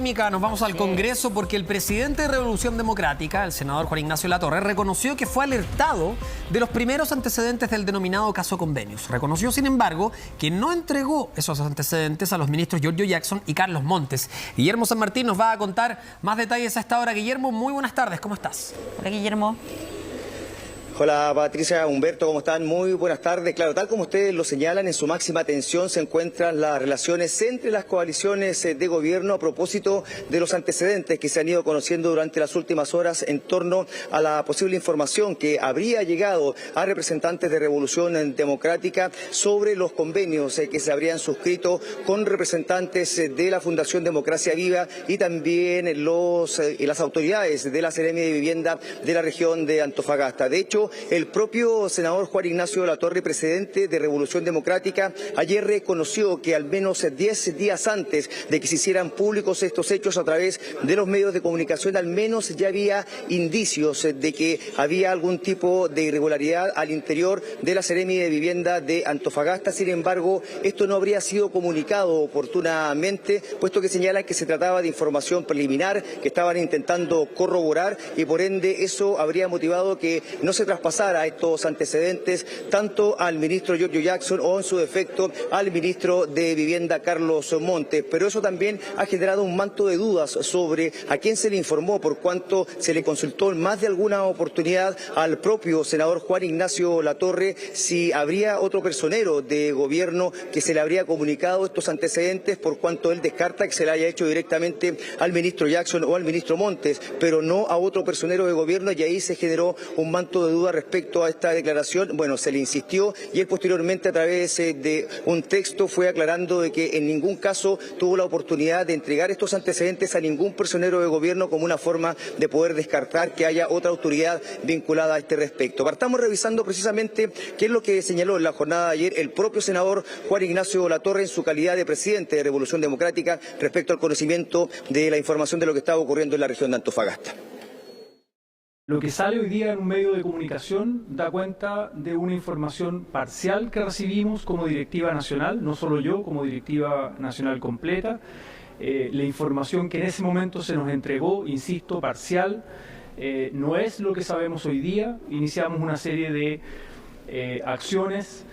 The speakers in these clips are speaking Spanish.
polémica, nos vamos al Congreso porque el presidente de Revolución Democrática, el senador Juan Ignacio Latorre, reconoció que fue alertado de los primeros antecedentes del denominado caso Convenios. Reconoció, sin embargo, que no entregó esos antecedentes a los ministros Giorgio Jackson y Carlos Montes. Guillermo San Martín nos va a contar más detalles a esta hora. Guillermo, muy buenas tardes, ¿cómo estás? Hola, Guillermo. Hola Patricia, Humberto, ¿cómo están? Muy buenas tardes. Claro, tal como ustedes lo señalan, en su máxima tensión se encuentran las relaciones entre las coaliciones de gobierno a propósito de los antecedentes que se han ido conociendo durante las últimas horas en torno a la posible información que habría llegado a representantes de Revolución Democrática sobre los convenios que se habrían suscrito con representantes de la Fundación Democracia Viva y también las autoridades de la Seremi de Vivienda de la región de Antofagasta. De hecho, el propio senador Juan Ignacio Latorre, presidente de Revolución Democrática, ayer reconoció que al menos 10 días antes de que se hicieran públicos estos hechos a través de los medios de comunicación, al menos ya había indicios de que había algún tipo de irregularidad al interior de la Seremi de Vivienda de Antofagasta. Sin embargo, esto no habría sido comunicado oportunamente, puesto que señalan que se trataba de información preliminar, que estaban intentando corroborar y por ende eso habría motivado que no se traspasara estos antecedentes tanto al ministro Giorgio Jackson o en su defecto al ministro de Vivienda Carlos Montes. Pero eso también ha generado un manto de dudas sobre a quién se le informó, por cuanto se le consultó en más de alguna oportunidad al propio senador Juan Ignacio Latorre si habría otro personero de gobierno que se le habría comunicado estos antecedentes, por cuanto él descarta que se le haya hecho directamente al ministro Jackson o al ministro Montes, pero no a otro personero de gobierno, y ahí se generó un manto de duda respecto a esta declaración. Bueno, se le insistió y él posteriormente a través de un texto fue aclarando de que en ningún caso tuvo la oportunidad de entregar estos antecedentes a ningún personero de gobierno como una forma de poder descartar que haya otra autoridad vinculada a este respecto. Partamos revisando precisamente qué es lo que señaló en la jornada de ayer el propio senador Juan Ignacio Latorre en su calidad de presidente de Revolución Democrática respecto al conocimiento de la información de lo que estaba ocurriendo en la región de Antofagasta. Lo que sale hoy día en un medio de comunicación da cuenta de una información parcial que recibimos como directiva nacional, no solo yo, como directiva nacional completa. La información que en ese momento se nos entregó, insisto, parcial, no es lo que sabemos hoy día. Iniciamos una serie de acciones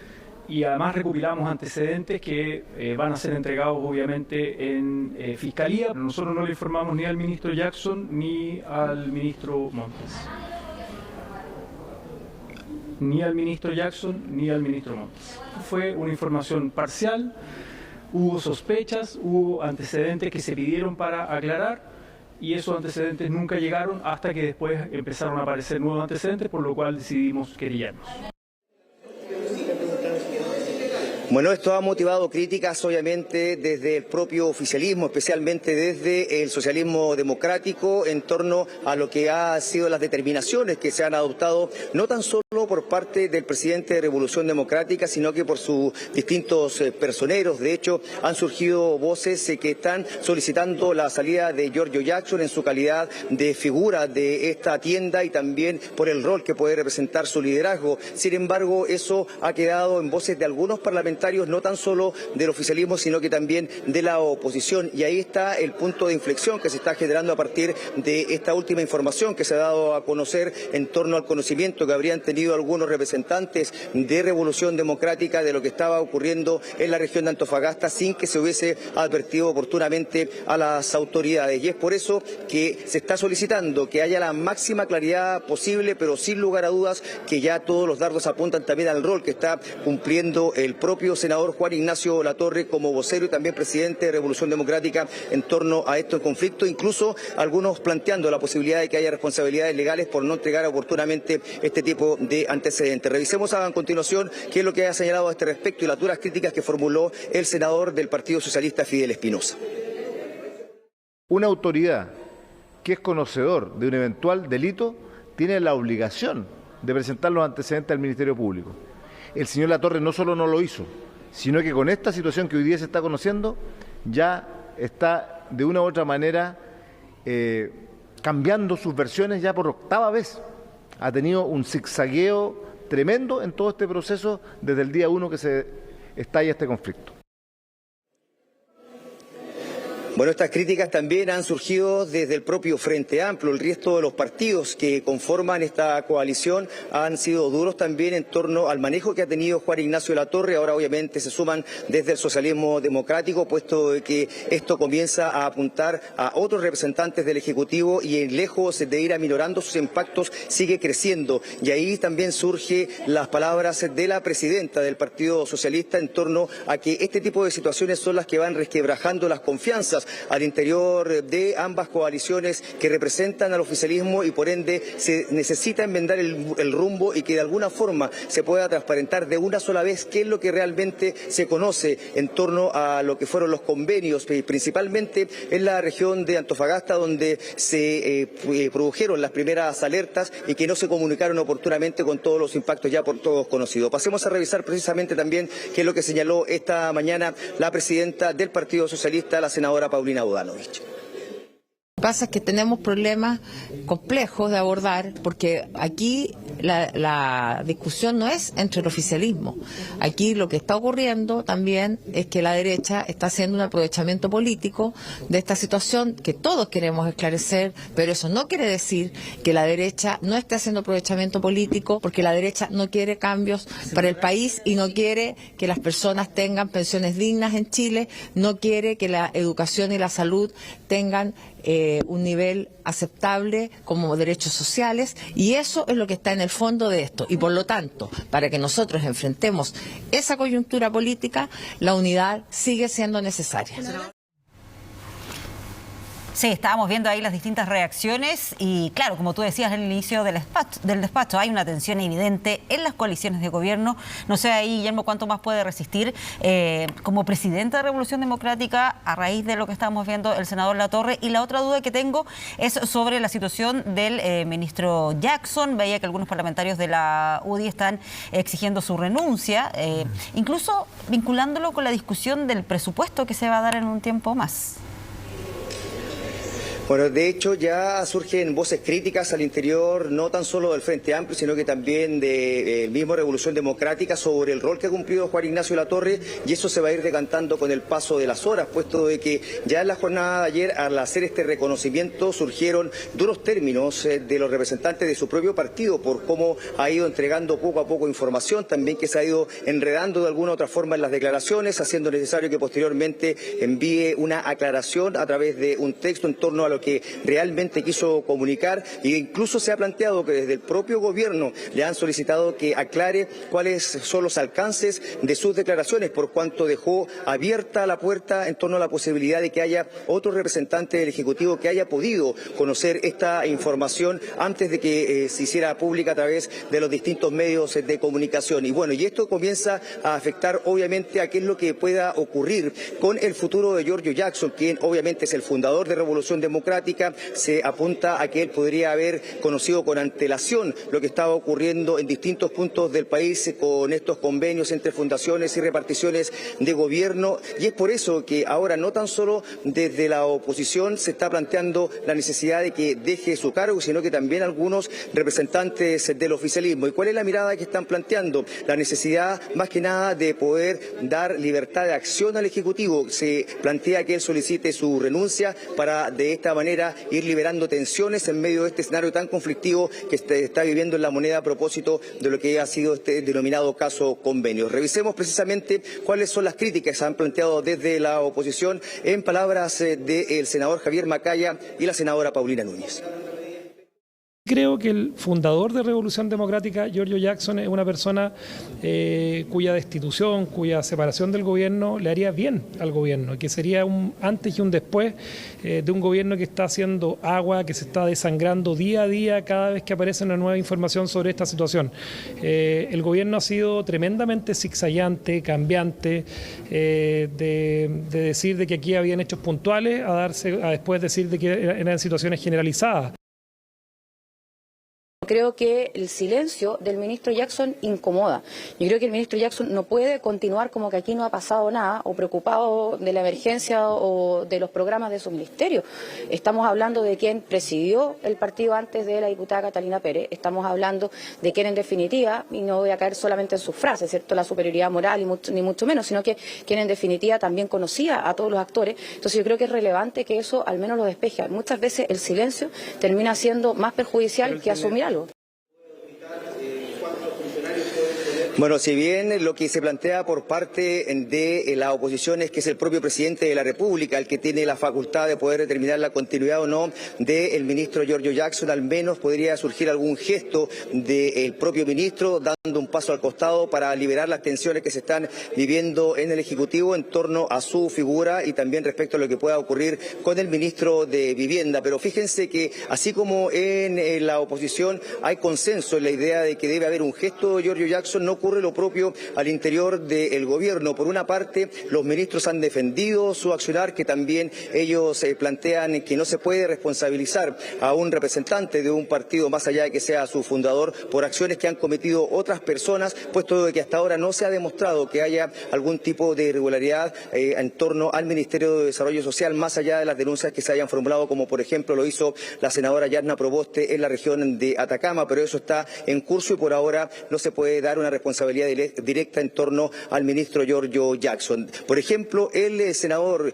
y además recopilamos antecedentes que van a ser entregados obviamente en Fiscalía. Nosotros no le informamos ni al ministro Jackson ni al ministro Montes. Ni al ministro Jackson ni al ministro Montes. Fue una información parcial, hubo sospechas, hubo antecedentes que se pidieron para aclarar y esos antecedentes nunca llegaron hasta que después empezaron a aparecer nuevos antecedentes, por lo cual decidimos querellarnos. Bueno, esto ha motivado críticas obviamente desde el propio oficialismo, especialmente desde el socialismo democrático en torno a lo que han sido las determinaciones que se han adoptado, no tan solo por parte del presidente de Revolución Democrática, sino que por sus distintos personeros. De hecho, han surgido voces que están solicitando la salida de Giorgio Jackson en su calidad de figura de esta tienda y también por el rol que puede representar su liderazgo. Sin embargo, eso ha quedado en voces de algunos parlamentarios, no tan solo del oficialismo, sino que también de la oposición. Y ahí está el punto de inflexión que se está generando a partir de esta última información que se ha dado a conocer en torno al conocimiento que habrían tenido algunos representantes de Revolución Democrática de lo que estaba ocurriendo en la región de Antofagasta sin que se hubiese advertido oportunamente a las autoridades. Y es por eso que se está solicitando que haya la máxima claridad posible, pero sin lugar a dudas que ya todos los dardos apuntan también al rol que está cumpliendo el propio senador Juan Ignacio Latorre como vocero y también presidente de Revolución Democrática en torno a estos conflictos, incluso algunos planteando la posibilidad de que haya responsabilidades legales por no entregar oportunamente este tipo de antecedentes. Revisemos a continuación qué es lo que ha señalado a este respecto y las duras críticas que formuló el senador del Partido Socialista, Fidel Espinosa. Una autoridad que es conocedor de un eventual delito tiene la obligación de presentar los antecedentes al Ministerio Público. El señor Latorre no solo no lo hizo, sino que con esta situación que hoy día se está conociendo, ya está de una u otra manera cambiando sus versiones ya por octava vez. Ha tenido un zigzagueo tremendo en todo este proceso desde el día 1 que se estalla este conflicto. Bueno, estas críticas también han surgido desde el propio Frente Amplio. El resto de los partidos que conforman esta coalición han sido duros también en torno al manejo que ha tenido Juan Ignacio Latorre. Ahora obviamente se suman desde el socialismo democrático, puesto que esto comienza a apuntar a otros representantes del Ejecutivo y lejos de ir aminorando sus impactos sigue creciendo. Y ahí también surgen las palabras de la presidenta del Partido Socialista en torno a que este tipo de situaciones son las que van resquebrajando las confianzas al interior de ambas coaliciones que representan al oficialismo y por ende se necesita enmendar el rumbo y que de alguna forma se pueda transparentar de una sola vez qué es lo que realmente se conoce en torno a lo que fueron los convenios, principalmente en la región de Antofagasta, donde se produjeron las primeras alertas y que no se comunicaron oportunamente con todos los impactos ya por todos conocidos. Pasemos a revisar precisamente también qué es lo que señaló esta mañana la presidenta del Partido Socialista, la senadora Paulina Bodanovich. Lo que pasa es que tenemos problemas complejos de abordar porque aquí la discusión no es entre el oficialismo. Aquí lo que está ocurriendo también es que la derecha está haciendo un aprovechamiento político de esta situación que todos queremos esclarecer, pero eso no quiere decir que la derecha no esté haciendo aprovechamiento político, porque la derecha no quiere cambios para el país y no quiere que las personas tengan pensiones dignas en Chile, no quiere que la educación y la salud tengan un nivel aceptable como derechos sociales, y eso es lo que está en el fondo de esto. Y por lo tanto, para que nosotros enfrentemos esa coyuntura política, la unidad sigue siendo necesaria. Sí, estábamos viendo ahí las distintas reacciones y claro, como tú decías al inicio del despacho, hay una tensión evidente en las coaliciones de gobierno. No sé ahí, Guillermo, cuánto más puede resistir como presidente de Revolución Democrática a raíz de lo que estábamos viendo el senador Latorre. Y la otra duda que tengo es sobre la situación del ministro Jackson. Veía que algunos parlamentarios de la UDI están exigiendo su renuncia, incluso vinculándolo con la discusión del presupuesto que se va a dar en un tiempo más. Bueno, de hecho ya surgen voces críticas al interior, no tan solo del Frente Amplio, sino que también del mismo Revolución Democrática sobre el rol que ha cumplido Juan Ignacio Latorre, y eso se va a ir decantando con el paso de las horas, puesto de que ya en la jornada de ayer, al hacer este reconocimiento, surgieron duros términos de los representantes de su propio partido por cómo ha ido entregando poco a poco información, también que se ha ido enredando de alguna u otra forma en las declaraciones, haciendo necesario que posteriormente envíe una aclaración a través de un texto en torno a lo que realmente quiso comunicar, e incluso se ha planteado que desde el propio gobierno le han solicitado que aclare cuáles son los alcances de sus declaraciones, por cuanto dejó abierta la puerta en torno a la posibilidad de que haya otro representante del Ejecutivo que haya podido conocer esta información antes de que se hiciera pública a través de los distintos medios de comunicación. Y bueno, y esto comienza a afectar obviamente a qué es lo que pueda ocurrir con el futuro de Giorgio Jackson, quien obviamente es el fundador de Revolución Democrática. Se apunta a que él podría haber conocido con antelación lo que estaba ocurriendo en distintos puntos del país con estos convenios entre fundaciones y reparticiones de gobierno, y es por eso que ahora no tan solo desde la oposición se está planteando la necesidad de que deje su cargo, sino que también algunos representantes del oficialismo. ¿Y cuál es la mirada que están planteando? La necesidad más que nada de poder dar libertad de acción al Ejecutivo. Se plantea que él solicite su renuncia para de esta manera ir liberando tensiones en medio de este escenario tan conflictivo que está viviendo en la moneda a propósito de lo que ha sido este denominado caso convenios. Revisemos precisamente cuáles son las críticas que se han planteado desde la oposición en palabras del senador Javier Macaya y la senadora Paulina Núñez. Creo que el fundador de Revolución Democrática, Giorgio Jackson, es una persona cuya destitución, cuya separación del gobierno le haría bien al gobierno, que sería un antes y un después de un gobierno que está haciendo agua, que se está desangrando día a día cada vez que aparece una nueva información sobre esta situación. El gobierno ha sido tremendamente zigzagueante, cambiante, de decir de que aquí habían hechos puntuales a después decir de que eran situaciones generalizadas. creo que el silencio del ministro Jackson incomoda. Yo creo que el ministro Jackson no puede continuar como que aquí no ha pasado nada, o preocupado de la emergencia o de los programas de su ministerio. Estamos hablando de quien presidió el partido antes de la diputada Catalina Pérez, estamos hablando de quien en definitiva, y no voy a caer solamente en sus frases, ¿cierto?, la superioridad moral ni mucho menos, sino que quien en definitiva también conocía a todos los actores. Entonces yo creo que es relevante que eso al menos lo despeje. Muchas veces el silencio termina siendo más perjudicial que asumir algo. Bueno, si bien lo que se plantea por parte de la oposición es que es el propio presidente de la República el que tiene la facultad de poder determinar la continuidad o no del ministro Giorgio Jackson, al menos podría surgir algún gesto del propio ministro dando un paso al costado para liberar las tensiones que se están viviendo en el Ejecutivo en torno a su figura y también respecto a lo que pueda ocurrir con el ministro de Vivienda. Pero fíjense que así como en la oposición hay consenso en la idea de que debe haber un gesto de Giorgio Jackson, no ocurre lo propio al interior del gobierno. Por una parte, los ministros han defendido su accionar, que también ellos plantean que no se puede responsabilizar a un representante de un partido, más allá de que sea su fundador, por acciones que han cometido otras personas, puesto de que hasta ahora no se ha demostrado que haya algún tipo de irregularidad en torno al Ministerio de Desarrollo Social, más allá de las denuncias que se hayan formulado, como por ejemplo lo hizo la senadora Yarna Proboste en la región de Atacama, pero eso está en curso y por ahora no se puede dar una responsabilidad directa en torno al ministro Giorgio Jackson. Por ejemplo, el senador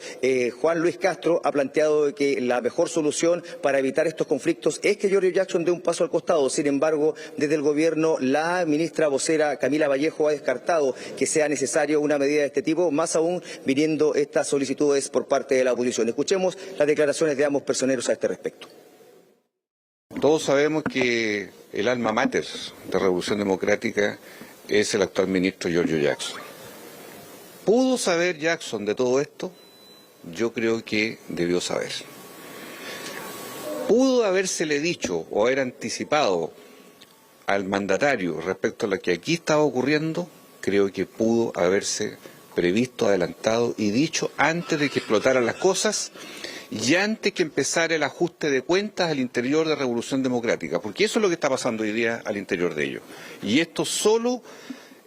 Juan Luis Castro ha planteado que la mejor solución para evitar estos conflictos es que Giorgio Jackson dé un paso al costado. Sin embargo, desde el gobierno, la ministra vocera Camila Vallejo ha descartado que sea necesario una medida de este tipo, más aún viniendo estas solicitudes por parte de la oposición. Escuchemos las declaraciones de ambos personeros a este respecto. Todos sabemos que el alma mater de Revolución Democrática es el actual ministro Giorgio Jackson. ¿Pudo saber Jackson de todo esto? Yo creo que debió saber. ¿Pudo habérsele dicho o haber anticipado al mandatario respecto a lo que aquí estaba ocurriendo? Creo que pudo haberse previsto, adelantado y dicho antes de que explotaran las cosas y antes que empezara el ajuste de cuentas al interior de Revolución Democrática, porque eso es lo que está pasando hoy día al interior de ellos. Y esto solo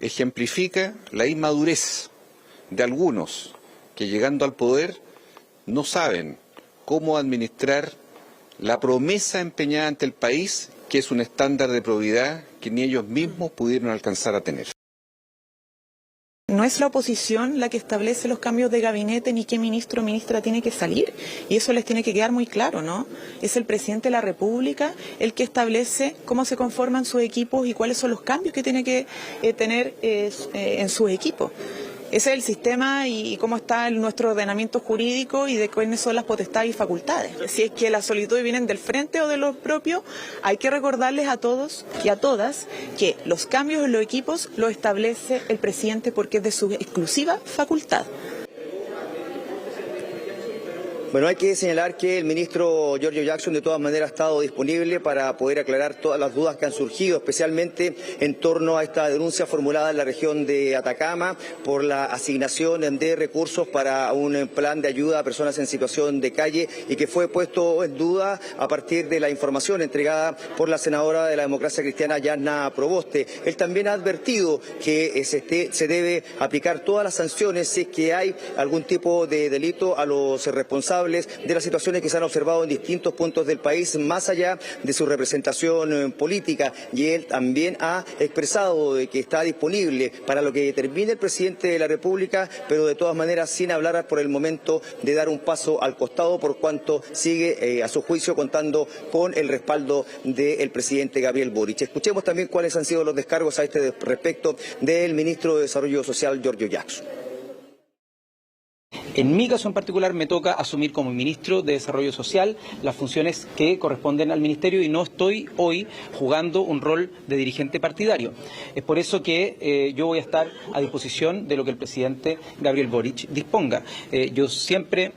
ejemplifica la inmadurez de algunos que llegando al poder no saben cómo administrar la promesa empeñada ante el país, que es un estándar de probidad que ni ellos mismos pudieron alcanzar a tener. No es la oposición la que establece los cambios de gabinete ni qué ministro o ministra tiene que salir, y eso les tiene que quedar muy claro, ¿no? Es el presidente de la República el que establece cómo se conforman sus equipos y cuáles son los cambios que tiene que tener en sus equipos. Ese es el sistema y cómo está nuestro ordenamiento jurídico y de cuáles son las potestades y facultades. Si es que las solicitudes vienen del frente o de los propios, hay que recordarles a todos y a todas que los cambios en los equipos los establece el presidente porque es de su exclusiva facultad. Bueno, hay que señalar que el ministro Giorgio Jackson de todas maneras ha estado disponible para poder aclarar todas las dudas que han surgido, especialmente en torno a esta denuncia formulada en la región de Atacama por la asignación de recursos para un plan de ayuda a personas en situación de calle y que fue puesto en duda a partir de la información entregada por la senadora de la Democracia Cristiana, Yarna Proboste. Él también ha advertido que se debe aplicar todas las sanciones si es que hay algún tipo de delito a los responsables de las situaciones que se han observado en distintos puntos del país, más allá de su representación política. Y él también ha expresado de que está disponible para lo que determine el presidente de la República, pero de todas maneras sin hablar por el momento de dar un paso al costado, por cuanto sigue a su juicio contando con el respaldo del presidente Gabriel Boric. Escuchemos también cuáles han sido los descargos a este respecto del ministro de Desarrollo Social, Giorgio Jackson. En mi caso en particular me toca asumir como ministro de Desarrollo Social las funciones que corresponden al ministerio y no estoy hoy jugando un rol de dirigente partidario. Es por eso que yo voy a estar a disposición de lo que el presidente Gabriel Boric disponga. Yo siempre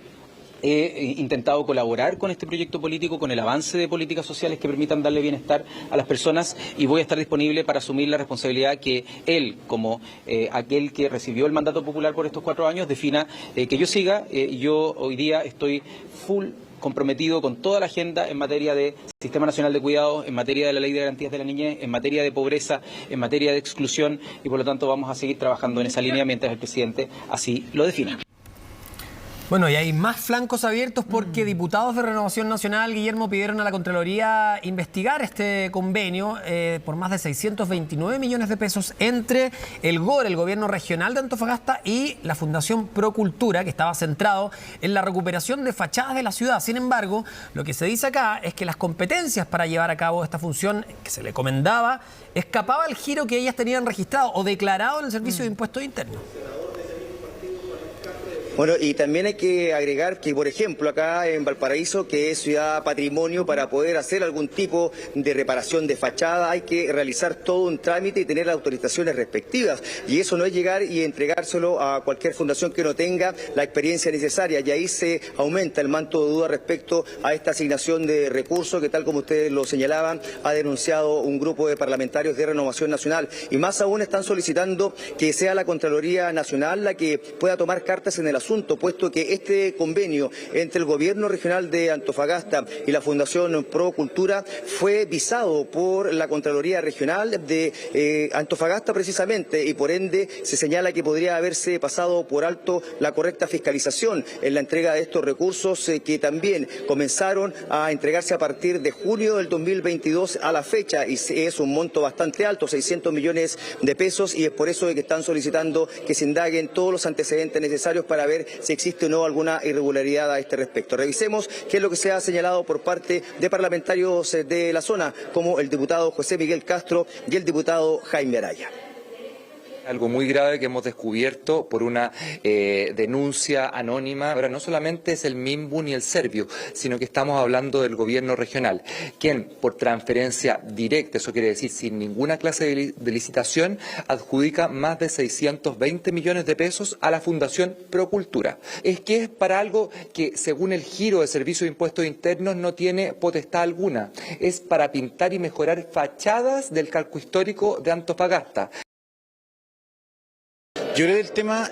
he intentado colaborar con este proyecto político, con el avance de políticas sociales que permitan darle bienestar a las personas y voy a estar disponible para asumir la responsabilidad que él, como aquel que recibió el mandato popular por estos 4 años, defina que yo siga. Yo hoy día estoy full comprometido con toda la agenda en materia de Sistema Nacional de Cuidados, en materia de la Ley de Garantías de la Niñez, en materia de pobreza, en materia de exclusión, y por lo tanto vamos a seguir trabajando en esa línea mientras el presidente así lo defina. Bueno, y hay más flancos abiertos porque diputados de Renovación Nacional, Guillermo, pidieron a la Contraloría investigar este convenio por más de 629 millones de pesos entre el GOR, el Gobierno Regional de Antofagasta, y la Fundación Procultura, que estaba centrado en la recuperación de fachadas de la ciudad. Sin embargo, lo que se dice acá es que las competencias para llevar a cabo esta función que se le encomendaba escapaba al giro que ellas tenían registrado o declarado en el Servicio de Impuestos Internos. Bueno, y también hay que agregar que, por ejemplo, acá en Valparaíso, que es ciudad patrimonio, para poder hacer algún tipo de reparación de fachada hay que realizar todo un trámite y tener las autorizaciones respectivas. Y eso no es llegar y entregárselo a cualquier fundación que no tenga la experiencia necesaria. Y ahí se aumenta el manto de duda respecto a esta asignación de recursos que, tal como ustedes lo señalaban, ha denunciado un grupo de parlamentarios de Renovación Nacional. Y más aún están solicitando que sea la Contraloría Nacional la que pueda tomar cartas en el asunto, puesto que este convenio entre el Gobierno Regional de Antofagasta y la Fundación Procultura fue visado por la Contraloría Regional de Antofagasta precisamente, y por ende se señala que podría haberse pasado por alto la correcta fiscalización en la entrega de estos recursos que también comenzaron a entregarse a partir de junio del 2022 a la fecha, y es un monto bastante alto, 600 millones de pesos, y es por eso que están solicitando que se indaguen todos los antecedentes necesarios para ver si existe o no alguna irregularidad a este respecto. Revisemos qué es lo que se ha señalado por parte de parlamentarios de la zona, como el diputado José Miguel Castro y el diputado Jaime Araya. Algo muy grave que hemos descubierto por una denuncia anónima. Ahora, no solamente es el MIMBU ni el Serviu, sino que estamos hablando del gobierno regional, quien por transferencia directa, eso quiere decir sin ninguna clase de licitación, adjudica más de 620 millones de pesos a la Fundación Procultura. Es que es para algo que, según el giro de Servicio de Impuestos Internos, no tiene potestad alguna. Es para pintar y mejorar fachadas del casco histórico de Antofagasta. Yo creo que el tema,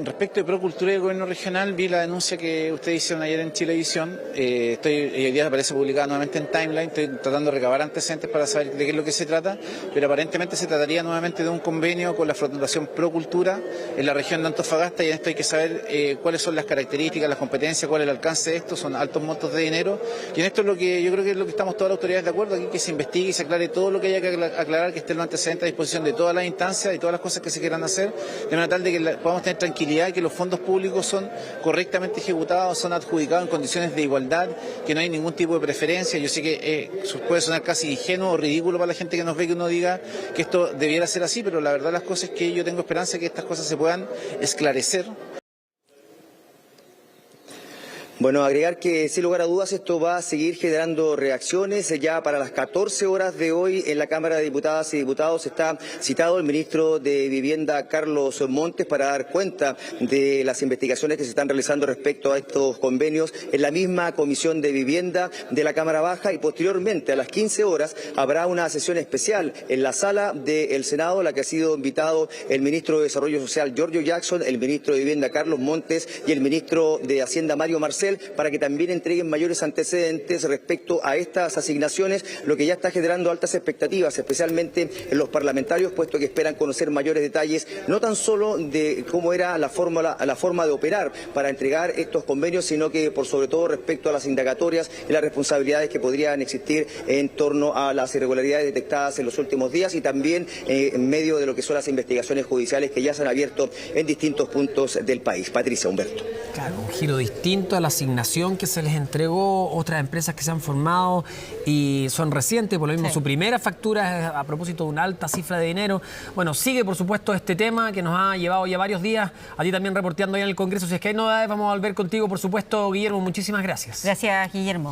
respecto de Procultura y el Gobierno Regional, vi la denuncia que ustedes hicieron ayer en Chilevisión. Hoy día aparece publicada nuevamente en Timeline. Estoy tratando de recabar antecedentes para saber de qué es lo que se trata, pero aparentemente se trataría nuevamente de un convenio con la Fundación Procultura en la región de Antofagasta, y en esto hay que saber cuáles son las características, las competencias, cuál es el alcance de esto. Son altos montos de dinero, y en esto es lo que yo creo que es lo que estamos todas las autoridades de acuerdo aquí, que se investigue y se aclare todo lo que haya que aclarar, que estén los antecedentes a disposición de todas las instancias y todas las cosas que se quieran hacer, de manera tal de que podamos tener tranquilidad, que los fondos públicos son correctamente ejecutados, son adjudicados en condiciones de igualdad, que no hay ningún tipo de preferencia. Yo sé que puede sonar casi ingenuo o ridículo para la gente que nos ve que uno diga que esto debiera ser así, pero la verdad las cosas es que yo tengo esperanza de que estas cosas se puedan esclarecer. Bueno, agregar que sin lugar a dudas esto va a seguir generando reacciones. Ya para las 14 horas de hoy en la Cámara de Diputadas y Diputados está citado el ministro de Vivienda, Carlos Montes, para dar cuenta de las investigaciones que se están realizando respecto a estos convenios en la misma Comisión de Vivienda de la Cámara Baja, y posteriormente a las 15 horas habrá una sesión especial en la sala del Senado, a la que ha sido invitado el ministro de Desarrollo Social, Giorgio Jackson, el ministro de Vivienda, Carlos Montes, y el ministro de Hacienda, Mario Marcel, para que también entreguen mayores antecedentes respecto a estas asignaciones, lo que ya está generando altas expectativas, especialmente en los parlamentarios, puesto que esperan conocer mayores detalles, no tan solo de cómo era la forma de operar para entregar estos convenios, sino que por sobre todo respecto a las indagatorias y las responsabilidades que podrían existir en torno a las irregularidades detectadas en los últimos días, y también en medio de lo que son las investigaciones judiciales que ya se han abierto en distintos puntos del país. Patricia, Humberto. Claro, un giro distinto a la asignación que se les entregó otras empresas que se han formado y son recientes, por lo mismo su primera factura es a propósito de una alta cifra de dinero. Bueno, sigue por supuesto este tema que nos ha llevado ya varios días, a ti también reporteando ahí en el Congreso. Si es que hay novedades, vamos a volver contigo, por supuesto, Guillermo. Muchísimas gracias. Gracias, Guillermo.